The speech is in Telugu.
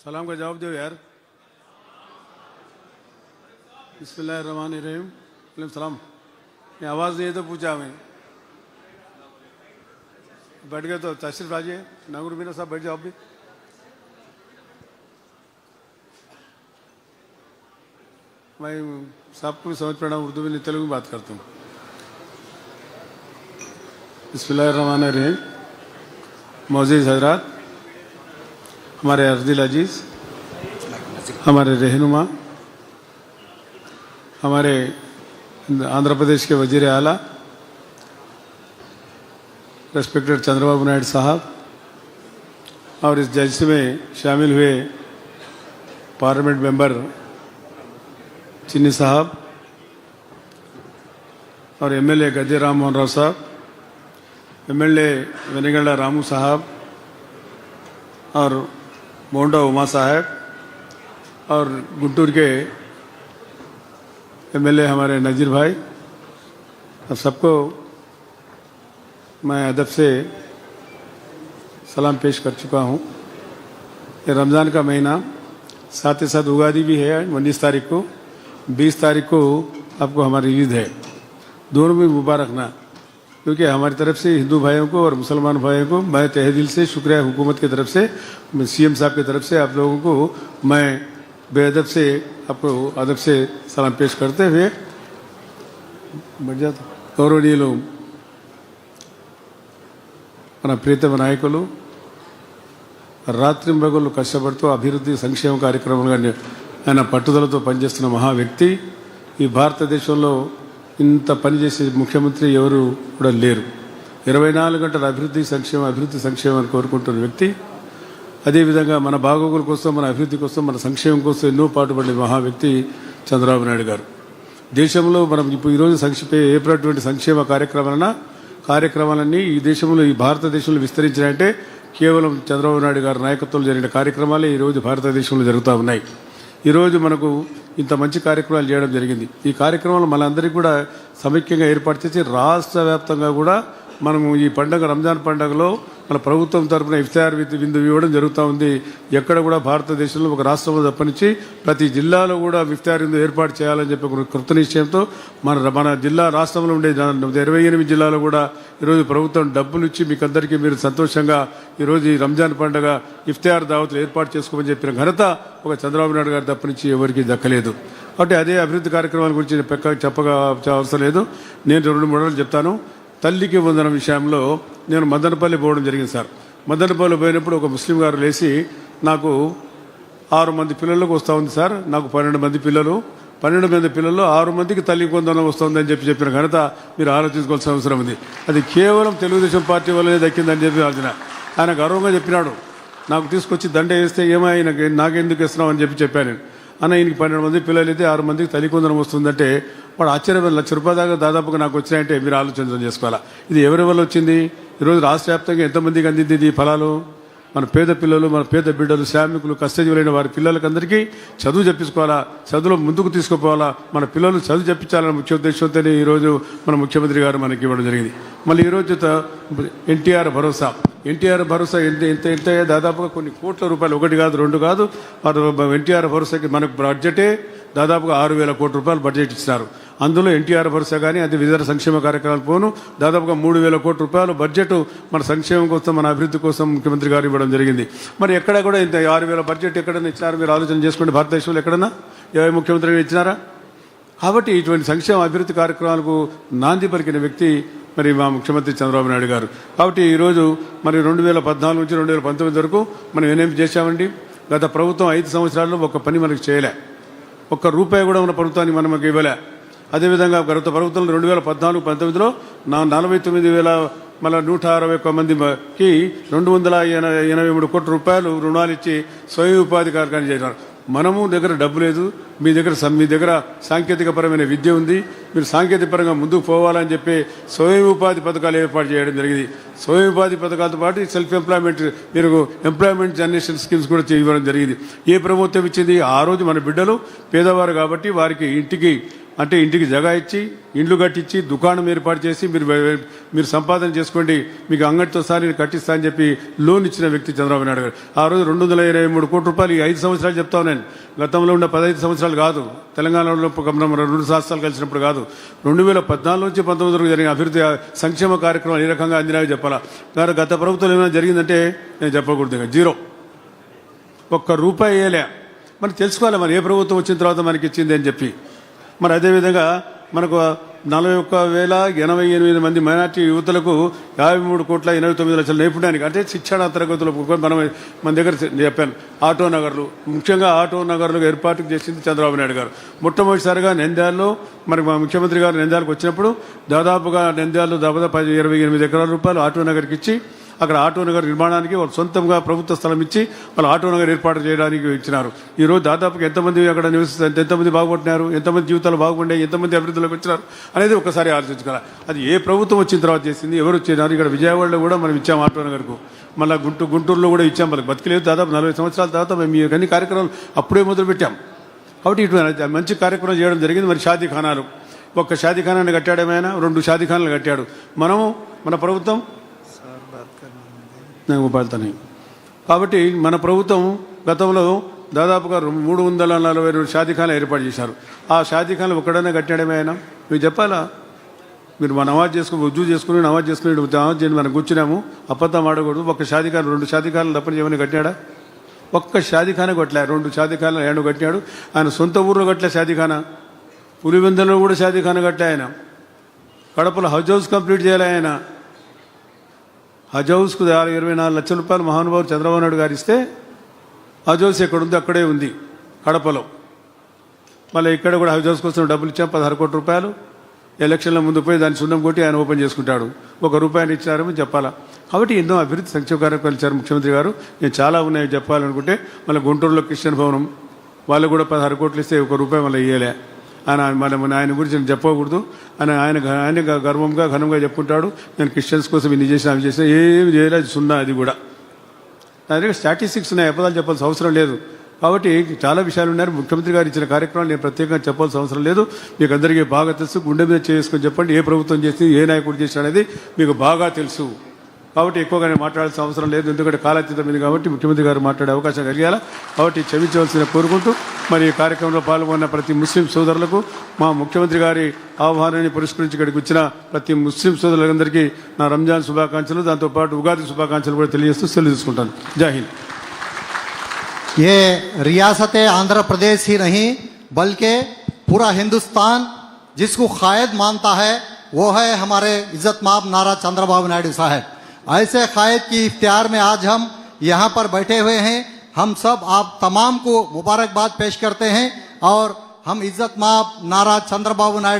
सलाम का जवाब दो यार। बिस्मिल्लाहिर्रहमानिर्रहीम। सलाम। ये आवाज़ नहीं है तो पूछा मैं। बैठ गए तो तशरीफ लाजिए। नागुर मीना साहब बैठ जाओ आप भी। मैं साहब को भी समझ पड़ा, उर्दू में नहीं तेलुगु में बात करता हूँ। बिस्मिल्लाहिर्रहमानिर्रहीम। मौजूद हजरात, हमारे अर्दिल अजीज़, हमारे रहनुमा, हमारे आंध्र प्रदेश के वजीर आला रेस्पेक्टेड चंद्रबाबू नायडू साहब और इस जलसे में शामिल हुए पार्लियामेंट मेंबर चिन्नी साहब और एमएलए गद्दे राम मोहन राव साहब, एमएलए वेनिगंडा रामू साहब और मोंडा उमा साहब और गुंटूर के एमएलए हमारे नजीर भाई, अब सबको मैं अदब से सलाम पेश कर चुका हूँ। ये रमज़ान का महीना, साथ ही साथ उगादी भी है 19 तारीख को, 20 तारीख को आपको हमारी ईद है। दोनों में मुबारक ना, क्योंकि हमारी तरफ से हिंदू भाइयों को और मुसलमान भाइयों को मैं तहे दिल से शुक्रिया हुकूमत की तरफ से, सीएम साहब की तरफ से आप लोगों को मैं बेअदब से आपको अदब से सलाम पेश करते हुए बढ़ जाता। गौरवनीयुలు మన ప్రీతమ నాయకులు రాత్రింబగళ్ళు కష్టపడుతూ అభివృద్ధి సంక్షేమ కార్యక్రమాలుగా ఆయన పట్టుదలతో పనిచేస్తున్న మహా వ్యక్తి. ఈ భారతదేశంలో ఇంత పనిచేసే ముఖ్యమంత్రి ఎవరు కూడా లేరు. 24 గంటల అభివృద్ధి సంక్షేమం అని కోరుకుంటున్న వ్యక్తి. అదేవిధంగా మన బాగోగుల కోసం, మన అభివృద్ధి కోసం, మన సంక్షేమం కోసం ఎన్నో పాటుపడే మహా వ్యక్తి చంద్రబాబు నాయుడు గారు. దేశంలో మనం ఇప్పుడు ఈరోజు ఏర్పడినటువంటి సంక్షేమ కార్యక్రమాలన్నీ ఈ దేశంలో, ఈ భారతదేశంలో విస్తరించాయంటే కేవలం చంద్రబాబు నాయుడు గారి నాయకత్వంలో జరిగిన కార్యక్రమాలే ఈరోజు భారతదేశంలో జరుగుతూ ఉన్నాయి. ఈరోజు మనకు ఇంత మంచి కార్యక్రమాలు చేయడం జరిగింది. ఈ కార్యక్రమాలు మనందరికీ కూడా సమైక్యంగా ఏర్పాటు చేసి రాష్ట్ర వ్యాప్తంగా కూడా మనము ఈ పండుగ, రంజాన్ పండుగలో మన ప్రభుత్వం తరఫున ఇఫ్తార్ విందు ఇవ్వడం జరుగుతూ ఉంది. ఎక్కడ కూడా భారతదేశంలో ఒక రాష్ట్రంలో తప్పనించి ప్రతి జిల్లాలో కూడా ఇఫ్తార్ విందు ఏర్పాటు చేయాలని చెప్పి కృత నిశ్చయంతో మన జిల్లా, రాష్ట్రంలో ఉండే 28 జిల్లాలో కూడా ఈరోజు ప్రభుత్వం డబ్బులు ఇచ్చి మీకందరికీ మీరు సంతోషంగా ఈరోజు ఈ రంజాన్ పండుగ ఇఫ్తార్ దావతులు ఏర్పాటు చేసుకోమని చెప్పిన ఘనత ఒక చంద్రబాబు నాయుడు గారి తప్పనించి ఎవరికి దక్కలేదు. కాబట్టి అదే అభివృద్ధి కార్యక్రమాల గురించి చెప్పగా అవసరం లేదు. నేను 2-3 రోజులు చెప్తాను. తల్లికి వందనం విషయంలో నేను మదనపల్లి పోవడం జరిగింది సార్. మదనపల్లి పోయినప్పుడు ఒక ముస్లిం గారు లేచి, నాకు 6 మంది పిల్లలకు వస్తూ ఉంది సార్, నాకు 12 మంది పిల్లలు, 12 మంది పిల్లల్లో 6 మందికి తల్లికి వందనం వస్తుందని చెప్పిన ఘనత మీరు ఆలోచించుకోవాల్సిన అవసరం ఉంది. అది కేవలం తెలుగుదేశం పార్టీ వల్లనే దక్కిందని చెప్పి ఆయన గర్వంగా చెప్పినాడు. నాకు తీసుకొచ్చి దండ వేస్తే ఏమైనా నాకెందుకు ఇస్తున్నావు అని చెప్పాను. అన్న, ఈయనకి 12 మంది పిల్లలు అయితే 6 మందికి తల్లికి వందనం వస్తుందంటే వాడు ఆశ్చర్యమైన ₹1,00,000 దాకా దాదాపుగా నాకు వచ్చినాయంటే మీరు ఆలోచన చేసుకోవాలా. ఇది ఎవరి వల్ల వచ్చింది? ఈరోజు రాష్ట్ర వ్యాప్తంగా ఎంతమందికి అందింది ఈ ఫలాలు? మన పేద పిల్లలు, మన పేద బిడ్డలు, శ్రామికులు, కష్టజీవులైన వారి పిల్లలకందరికీ చదువు చెప్పించుకోవాలా, చదువులో ముందుకు తీసుకుపోవాలా, మన పిల్లలు చదువు చెప్పించాలన్న ముఖ్య ఉద్దేశంతోనే ఈరోజు మన ముఖ్యమంత్రి గారు మనకి ఇవ్వడం జరిగింది. మళ్ళీ ఈరోజు ఎన్టీఆర్ భరోసా ఎంత దాదాపుగా కొన్ని కోట్ల రూపాయలు, 1 కాదు 2 కాదు, ఎన్టీఆర్ భరోసాకి మనకు బడ్జెటే దాదాపుగా 6,000 కోట్ల రూపాయలు బడ్జెట్ ఇచ్చినారు. అందులో ఎన్టీఆర్ భరోసా కానీ, అది వివిధ సంక్షేమ కార్యక్రమాలు పోను దాదాపుగా 3,000 కోట్ల రూపాయలు బడ్జెట్ మన సంక్షేమం కోసం, మన అభివృద్ధి కోసం ముఖ్యమంత్రి గారు ఇవ్వడం జరిగింది. మరి ఎక్కడ కూడా ఇంత 6,000 బడ్జెట్ ఎక్కడైనా ఇచ్చినారు? మీరు ఆలోచన చేసుకోండి. భారతదేశంలో ఎక్కడన్నా ఏ ముఖ్యమంత్రి ఇచ్చినారా? కాబట్టి ఇటువంటి సంక్షేమ అభివృద్ధి కార్యక్రమాలకు నాంది పలికిన వ్యక్తి మరి మా ముఖ్యమంత్రి చంద్రబాబు నాయుడు గారు. కాబట్టి ఈరోజు మరి 2014 నుంచి 2019 వరకు మనం ఏమేమి చేశామండి? గత ప్రభుత్వం 5 సంవత్సరాల్లో ఒక పని మనకు చేయలే, ₹1 కూడా ఉన్న ప్రభుత్వాన్ని మనకు ఇవ్వలే. అదేవిధంగా గత ప్రభుత్వంలో 2014-19లో 49,161 మందికి 283 కోట్ల రూపాయలు రుణాలు ఇచ్చి స్వయం ఉపాధి కార్యక్రమం చేశారు. మనము దగ్గర డబ్బు లేదు, మీ దగ్గర సాంకేతికపరమైన విద్య ఉంది, మీరు సాంకేతికపరంగా ముందుకు పోవాలని చెప్పి స్వయం ఉపాధి పథకాలు ఏర్పాటు చేయడం జరిగింది. స్వయం ఉపాధి పథకాలతో పాటు సెల్ఫ్ ఎంప్లాయ్మెంట్, మీరు ఎంప్లాయ్మెంట్ జనరేషన్ స్కీమ్స్ కూడా ఇవ్వడం జరిగింది. ఏ ప్రభుత్వం ఇచ్చింది? ఆ రోజు మన బిడ్డలు పేదవారు కాబట్టి వారికి ఇంటికి అంటే ఇంటికి జగా ఇచ్చి ఇండ్లు కట్టించి దుకాణం ఏర్పాటు చేసి మీరు సంపాదన చేసుకోండి, మీకు అంగడితో సహా నేను కట్టిస్తా అని చెప్పి లోన్ ఇచ్చిన వ్యక్తి చంద్రబాబు నాయుడు గారు. ఆ రోజు 223 కోట్ల రూపాయలు ఈ 5 సంవత్సరాలు చెప్తాను నేను, గతంలో ఉన్న 15 సంవత్సరాలు కాదు, తెలంగాణలో 2 రాష్ట్రాలు కలిసినప్పుడు కాదు, 2014 నుంచి 19 వరకు జరిగిన అభివృద్ధి సంక్షేమ కార్యక్రమాలు ఏ రకంగా అందినాయో చెప్పాలా. కానీ గత ప్రభుత్వం ఏమైనా జరిగిందంటే నేను చెప్పకూడదు, జీరో, ఒక్క రూపాయి వేయలే. మరి తెలుసుకోవాలి మరి ఏ ప్రభుత్వం వచ్చిన తర్వాత మనకి ఇచ్చింది అని చెప్పి. మరి అదేవిధంగా మనకు 41,088 మంది మైనార్టీ యువతులకు 53,89,00,000 నైపుణ్యానికి అంటే శిక్షణ తరగతులకు మన దగ్గర చెప్పాను. ఆటో నగర్లు, ముఖ్యంగా ఆటో నగర్లు ఏర్పాటు చేసింది చంద్రబాబు నాయుడు గారు. మొట్టమొదటిసారిగా నంద్యాలలో మరి మా ముఖ్యమంత్రి గారు నంద్యాలకు వచ్చినప్పుడు దాదాపుగా నంద్యాలలో 28 ఎకరాల రూపాయలు ఆటో నగర్కి ఇచ్చి అక్కడ ఆటో నగర్ నిర్మాణానికి వాళ్ళు సొంతంగా ప్రభుత్వ స్థలం ఇచ్చి వాళ్ళు ఆటో నగర్ ఏర్పాటు చేయడానికి ఇచ్చినారు. ఈరోజు దాదాపుగా ఎంతమంది అక్కడ నివసిస్తారు, ఎంతమంది బాగుపడినారు, ఎంతమంది జీవితాలు బాగుపడ్డాయి, ఎంతమంది అభివృద్ధిలోకి వచ్చినారు అనేది ఒకసారి ఆలోచించుకోవాలి. అది ఏ ప్రభుత్వం వచ్చిన తర్వాత చేసింది, ఎవరు వచ్చినారు. ఇక్కడ విజయవాడలో కూడా మనం ఇచ్చాం ఆటో నగర్కు, మళ్ళీ గుంటూరులో కూడా ఇచ్చాం. మనకు బతికలేదు, దాదాపు 40 సంవత్సరాల తర్వాత మేము ఈ అన్ని కార్యక్రమాలు అప్పుడే మొదలుపెట్టాం. కాబట్టి ఇటువంటి మంచి కార్యక్రమం చేయడం జరిగింది. మరి షాదీఖానాలు, ఒక్క షాదీఖానాన్ని కట్టాడేమైనా, 2 షాదీఖానాలు కట్టాడు. మన ప్రభుత్వం కాబట్టి మన ప్రభుత్వం గతంలో దాదాపుగా 342 షాదీఖానాలు ఏర్పాటు చేశారు. ఆ షాదీఖానాలు ఒక్కడైనా కట్టాడమే ఆయన, మీరు చెప్పాలా. మీరు మా నమాజ్ చేసుకుని రుజువు చేసుకుని నమాజ్ చేసుకుని నమాజ్ చేయని మనం కూర్చున్నాము, అబద్ధం ఆడకూడదు. ఒక్క షాదీఖానా 2 షాదీఖానాలు తప్పని ఏమైనా కట్టాడా? ఒక్క షాదీఖానా కొట్టలే, 2 షాదీఖానాలు ఏడు కట్టాడు. ఆయన సొంత ఊర్లో కట్టలే షాదీఖానా, పులివెందులో కూడా షాదీఖానా కట్టే ఆయన. కడపలో హౌస్ కంప్లీట్ చేయాలి ఆయన. హజ్ హౌస్కు 24 లక్షల రూపాయలు మహానుభావుడు చంద్రబాబు నాయుడు గారు ఇస్తే హజ్ హౌస్ ఎక్కడుంది అక్కడే ఉంది కడపలో. మళ్ళీ ఇక్కడ కూడా హజ్ హౌస్ కోసం డబ్బులు ఇచ్చాం 16 కోట్ల రూపాయలు. ఎలక్షన్ల ముందు పోయి దాన్ని సున్నం కొట్టి ఆయన ఓపెన్ చేసుకుంటాడు. 1 రూపాయలు ఇచ్చారని చెప్పాలా. కాబట్టి ఎన్నో అభివృద్ధి సంక్షేమ కార్యక్రమాలు ఇచ్చారు ముఖ్యమంత్రి గారు. నేను చాలా ఉన్నాయి చెప్పాలనుకుంటే, మళ్ళీ గుంటూరులో క్రిస్టియన్ భవనం వాళ్ళు కూడా 16 కోట్లు ఇస్తే 1 రూపాయి మళ్ళీ ఇయ్యలే. ఆయన గురించి నేను చెప్పకూడదు. ఆయన గర్వంగా ఘనంగా చెప్పుకుంటాడు, నేను క్రిస్టియన్స్ కోసం ఇన్ని చేసిన అవి చేసినా, ఏమి చేయలేదు, సున్నా. అది కూడా నా దగ్గర స్టాటిస్టిక్స్ ఉన్నాయి, అబద్ధాలు చెప్పాల్సిన అవసరం లేదు. కాబట్టి చాలా విషయాలు ఉన్నారు. ముఖ్యమంత్రి గారు ఇచ్చిన కార్యక్రమాలు నేను ప్రత్యేకంగా చెప్పాల్సిన అవసరం లేదు. మీకు అందరికీ బాగా తెలుసు. గుండె మీద చేసుకొని చెప్పండి, ఏ ప్రభుత్వం చేసింది, ఏ నాయకుడు చేసిన అనేది మీకు బాగా తెలుసు. కాబట్టి ఎక్కువగా నేను మాట్లాడాల్సిన అవసరం లేదు, ఎందుకంటే కాలాతీతం ఇది కాబట్టి ముఖ్యమంత్రి గారు మాట్లాడే అవకాశం కలిగాల. కాబట్టి క్షమించవలసిన కోరుకుంటూ, మరి ఈ కార్యక్రమంలో పాల్గొన్న ప్రతి ముస్లిం సోదరులకు మా ముఖ్యమంత్రి గారి ఆహ్వానాన్ని పురస్కరించి ఇక్కడికి వచ్చిన ప్రతి ముస్లిం సోదరులందరికీ నా రంజాన్ శుభాకాంక్షలు, దాంతోపాటు ఉగాది శుభాకాంక్షలు కూడా తెలియజేస్తూ సెలవు తీసుకుంటాను. జై హింద్. ये रियासत आंध्र प्रदेश ही नहीं बल्कि पूरा हिंदुस्तान जिसको कायद मानता है वो है हमारे इज्जत माब नारा चंद्रबाबू नायडू साहब. ऐसे कायद की इफ्तियार में आज हम यहाँ पर बैठे हुए हैं. हम सब आप तमाम को मुबारकबाद पेश करते हैं और हम इज्जत माब नारा चंद्रबाबू नायडू